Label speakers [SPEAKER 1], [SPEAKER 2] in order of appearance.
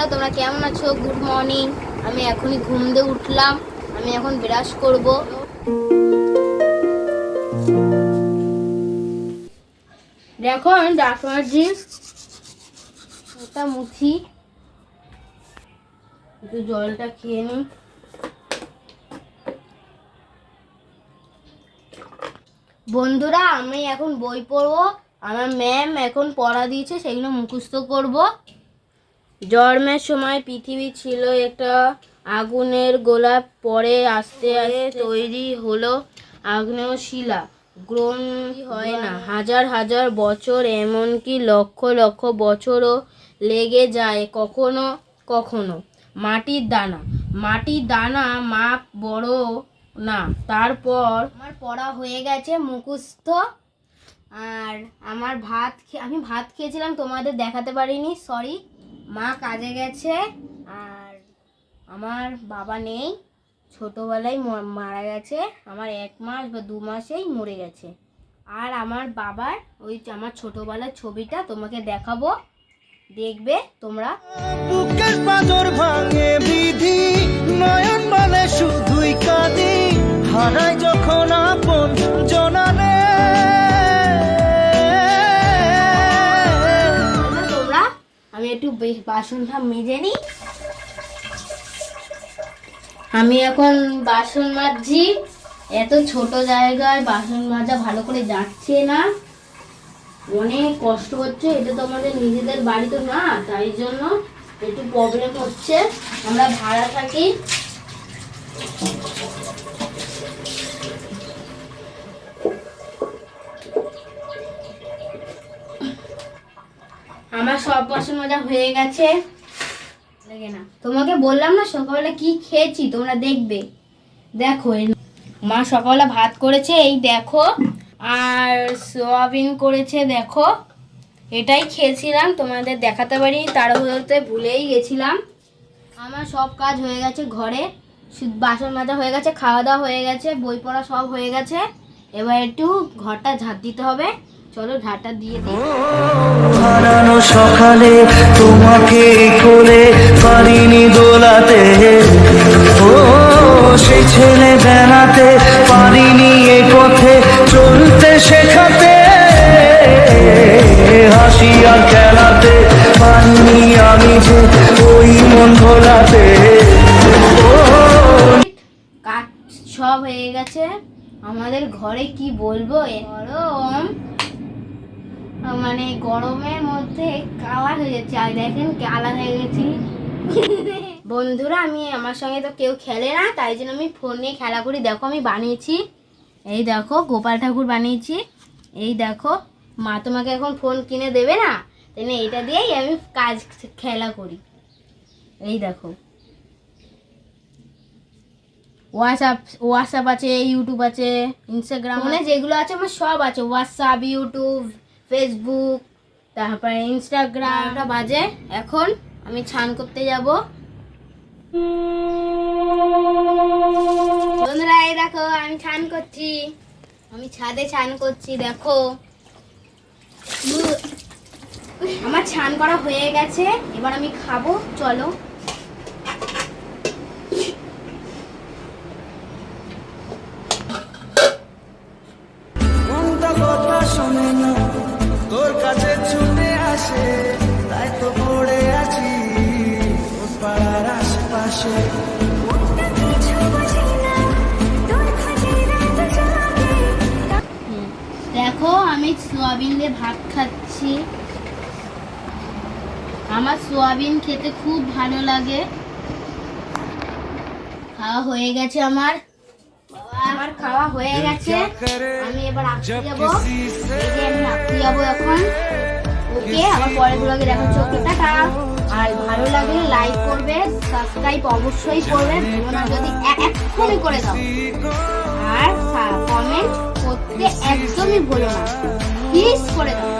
[SPEAKER 1] বন্ধুরা, তোমরা কেমন আছো? Good morning. আমি এখনই ঘুম দিয়ে উঠলাম। আমি এখন ব্রাশ করব। দেখো আমি দাঁত মাজছি, এটা মুছি, একটু জলটা খেয়ে নিই। বন্ধুরা, আমি এখন বই পড়বো। আমার ম্যাম এখন পড়া দিয়েছে, সেগুলো মুখস্থ করব। জন্মের সময় পৃথিবী ছিল একটা আগুনের গোলা, পরে আস্তে আস্তে তৈরি হলো আগ্নেয় শিলা। গ্রহণ হয় না, হাজার হাজার বছর, এমনকি লক্ষ লক্ষ বছরও লেগে যায় কখনো কখনো। মাটির দানা মাপ বড় না। তারপর আমার পড়া হয়ে গেছে, মুখস্থ। আর আমি ভাত খেয়েছিলাম, তোমাদের দেখাতে পারিনি, সরি। মা কাজে গেছে, আর আমার বাবা নেই, ছোটোবেলায় মারা গেছে। আমার 1 মাস বা 2 মাসেই মরে গেছে। আর আমার বাবার আমার ছোটোবেলার ছবিটা তোমাকে দেখাবো, দেখবে তোমরা।
[SPEAKER 2] বুকের পাঁজর ভাঙে বিধি, নয়ন বলে শুধুই কাঁদি, হারায় যখন আপন জনারে।
[SPEAKER 1] তোমরা, আমি একটু বাসনটা মেজে নিই। আমি এখন বাসন মাজছি। এত ছোট জায়গায় বাসন মাজা ভালো করে যাচ্ছে না, অনেক কষ্ট হচ্ছে। এটা তো আমাদের নিজেদের বাড়ি তো না, তাই জন্য একটু প্রবলেম হচ্ছে। আমরা ভাড়া থাকি। আমার সব বাসন মাজা হয়ে গেছে। তোমাকে বললাম না সকালবেলা কি খেয়েছি, তোমরা দেখবে। দেখো, মা সকালবেলা ভাত করেছে, এই দেখো, আর সোয়াবিন করেছে, দেখো। এটাই খেয়েছিলাম, তোমাদের দেখাতে পারি, তাড়াহুড়োতে ভুলেই গেছিলাম। আমার সব কাজ হয়ে গেছে ঘরে, বাসন মাজা হয়ে গেছে, খাওয়া দাওয়া হয়ে গেছে, বই পড়া সব হয়ে গেছে। এবার একটু ঘরটা ঝাঁট দিতে হবে। চলো ঝাঁটটা দিয়ে দিই।
[SPEAKER 2] হারানো সকালে তোমাকে কোলে পারিনি দোলাতে, ও সেই ছেলে বেড়াতে পারিনি এ পথে চলতে শেখাতে, হাসি আর খেলাতে পারিনি আমি যে ওই মন ভোলাতে।
[SPEAKER 1] কাজ সব হয়ে গেছে। আমাদের ঘরে কি বলবো, গরম, মানে গরমের মধ্যে কালা হয়ে যাচ্ছে। আর দেখেন কালা হয়ে গেছি। বন্ধুরা, আমার সঙ্গে তো কেউ খেলে না, তাই জন্য আমি ফোন নিয়ে খেলা করি। দেখো আমি বানিয়েছি, এই দেখো গোপাল ঠাকুর বানিয়েছি। এই দেখো, মা তোমাকে এখন ফোন কিনে দেবে না, তাই না, এটা দিয়েই আমি খেলা করি। এই দেখো, হোয়াটসঅ্যাপ আছে, ইউটিউব আছে, ইনস্টাগ্রাম, মানে যেগুলো আছে আমার সব আছে। হোয়াটসঅ্যাপ, ইউটিউব, ফেসবুক, তারপরে ইনস্টাগ্রাম। বাজে এখন, আমি স্নান করতে যাব। বন্ধুরা, এই দেখো আমি স্নান করছি, আমি ছাদে স্নান করছি। দেখো আমার স্নান করা হয়ে গেছে, এবার আমি খাবো। চলো।
[SPEAKER 2] শোনে না তোর কাছে ছুটে আসে, তাই তো পড়ে আছি তোর পাড়ার আশেপাশে।
[SPEAKER 1] দেখো আমি সোয়াবিন দিয়ে ভাত খাচ্ছি। আমার সোয়াবিন খেতে খুব ভালো লাগে। খাওয়া হয়ে গেছে আমার খাওয়া হয়ে গেছে। আমি এবার আসতে যাবো, আমি আসতে যাবো এখন। ওকে, আবার পরের ব্লগে দেখা হচ্ছে। ওকে, টাটা। আর ভালো লাগলে লাইক করবে, সাবস্ক্রাইব অবশ্যই করবে, ভুলো না যদি এক্ষুনি করে দাও। আর কমেন্ট করতে একদমই ভুলো না, প্লিজ করে দাও।